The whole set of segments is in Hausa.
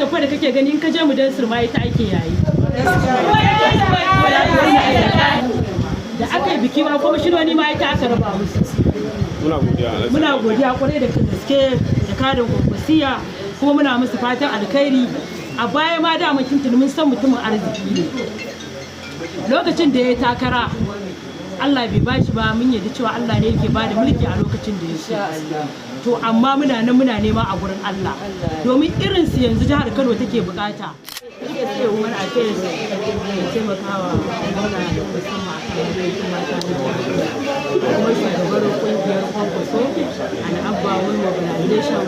atamfa da kake gani in ka je mu dan surma ita ake yayi da aka yi biki ma kuma shinoni ma ita aka raba musu. Muna godiya kwarai da gaske da kadin kwankwasiya kuma muna musu fatan alkhairi. A baya ma da mun mun san mutumin arziki ne. Lokacin da ya takara Allah bai bashi ba, mun yadda cewa Allah ne yake bada mulki a lokacin da ya so. To amma muna nan muna nema a gurin Allah domin irin su yanzu jihar Kano take bukata. Iya ce wani a kai ya taimakawa gwamna da musamman a mata na kuma shugabar kungiyar kwankwaso an abba wani mobilization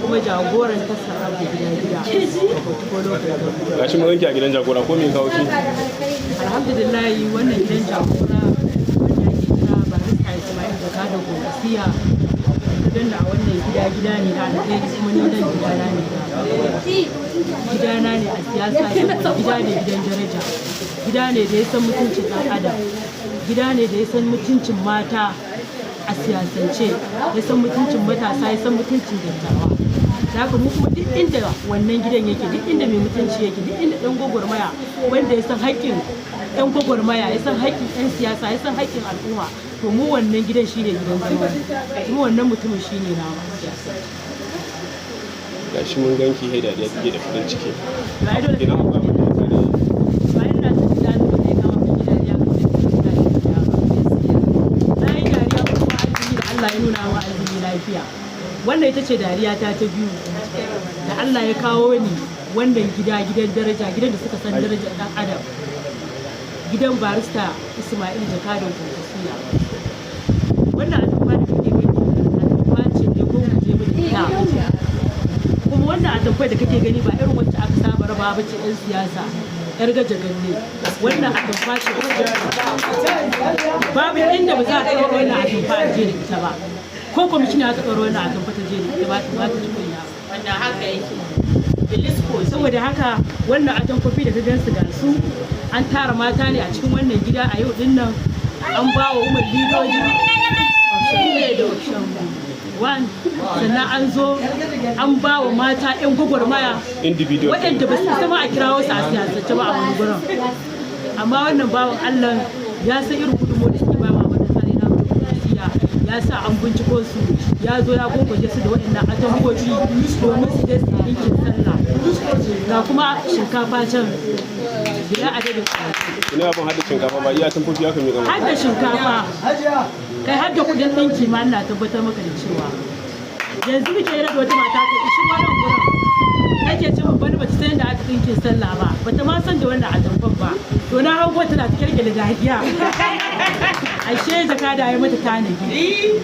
kuma jagoran tasar abu gida gashi mun ganki a gidan jagora ko me kawo ki? Alhamdulillah wannan gidan jagora wanda ake kira Barista Ismail da kada Gomasiya don da wannan gida ne da alheri kuma ni dan gidana ne a siyasa, gida ne gidan daraja, gida ne da ya san mutuncin ɗan adam, gida ne da ya san mutuncin mata a siyasance, ya san mutuncin matasa, ya san mutuncin dattawa. Da haka mu kuma duk inda wannan gidan yake, duk inda mai mutunci yake, duk inda ɗan gwagwarmaya wanda ya san haƙƙin ɗan gwagwarmaya, ya san haƙƙin ɗan siyasa, ya san haƙƙin al'umma, to mu wannan gidan shi ne gidan zama, mu wannan mutumin shi ne nawa. Gashi mun ganki haida da yake da farin ciki. Ina ba mu da tsari. Bayan da ta da ne ga wannan gidan ya ga da na yi dariya kuma azumi da Allah ya nuna wa azumi lafiya. Wannan ita ce dariya ta biyu da Allah ya kawo ni wannan gidan daraja, gidan da suka san darajar ɗan adam, gidan Barista Ismail Jakadon Kwankwasiya. Wannan atamfa da kake gani atamfa ce ne ko mu je mu ita. Kuma wannan atamfa da kake gani ba irin wacce aka saba raba ba ce ɗan siyasa yar gajaganne. Wannan atamfa ce babu inda ba za a ɗaura wannan atamfa a je da ita ba, ko kwamishina ta ɗaura wannan atamfa ta je da ita ba ta ci kunya. Wannan haka yake. Saboda haka wannan atamfofi da ka gansu ga su an tara mata ne a cikin wannan gida a yau din nan, an ba wa umar lidoji da option 1, sannan an zo an ba wa mata 'yan gwagwarmaya waɗanda ba su sama a kirawo su a siyasance ba a wani gurin. Amma wannan bawan Allah ya san irin gudunmu da suke ba ma matasa ne na Kwankwasiya, ya sa an binciko su, ya zo ya gogoje su da waɗannan atamfofi domin su je su ɗinkin sallah. Ga kuma shinkafa can bila adadin ina abin hada shinkafa ba iya tamfofi aka miƙa har da shinkafa kai har da kudin ɗinki ma ina tabbatar maka da cewa yanzu muke yi da wata mata ta ishi wannan gurin nake ce babban bata san da aka ɗinkin sallah ba, bata ma san da wannan atamfan ba, to na hau wata na ta kirkira dariya ashe jakada ya mata tanadi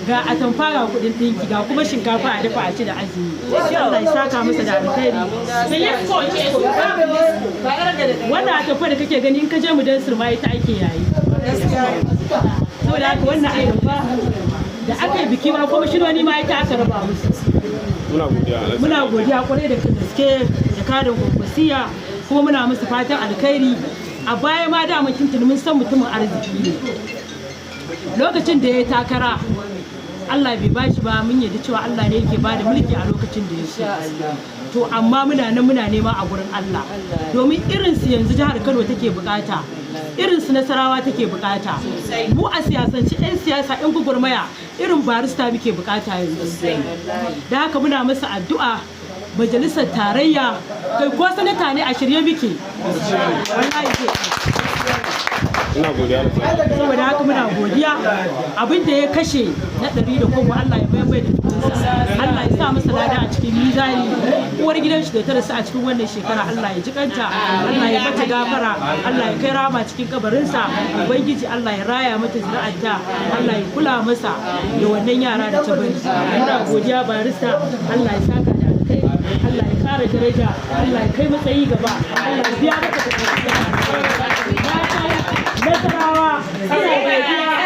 ga atamfa ga kudin ɗinki ga kuma shinkafa a dafa a ci da azumi. Allah ya saka masa da alkhairi. Wannan atamfa da kake gani in ka je mu dan surma ita ake yayi saboda haka wannan atamfa da aka yi biki ma kuma shinoni ma ita aka raba musu. Muna godiya kwarai da gaske da kadin kwankwasiya kuma muna musu fatan alkhairi. A baya ma da mun mun san mutumin arziki ne. Lokacin da ya takara Allah bai bashi ba, mun yadda cewa Allah ne yake bada mulki a lokacin da ya so. To amma muna nan muna nema a gurin Allah domin irin su yanzu jihar Kano take bukata, irin su Nasarawa take bukata. Mu a siyasance 'yan siyasa 'yan gwagwarmaya irin Barista muke bukata yanzu. Da haka muna masa addu'a, majalisar tarayya kai ko sanata ne a shirye muke. Ina godiya saboda haka muna godiya abin da ya kashe na 100 da kuma Allah ya bai da tukunsa, Allah ya sa masa lada a cikin mizani. Uwar gidan shi da ta rasu a cikin wannan shekara Allah ya jikanta, Allah ya mata gafara, Allah ya kai rama cikin kabarinsa. Ubangiji Allah ya raya mata zuri'arta, Allah ya kula masa da wannan yara da ta bari. Muna godiya Barista, Allah ya saka da alkai, Allah ya kara daraja, Allah ya kai matsayi gaba, Allah ya biya maka da Nasarawa, ina godiya.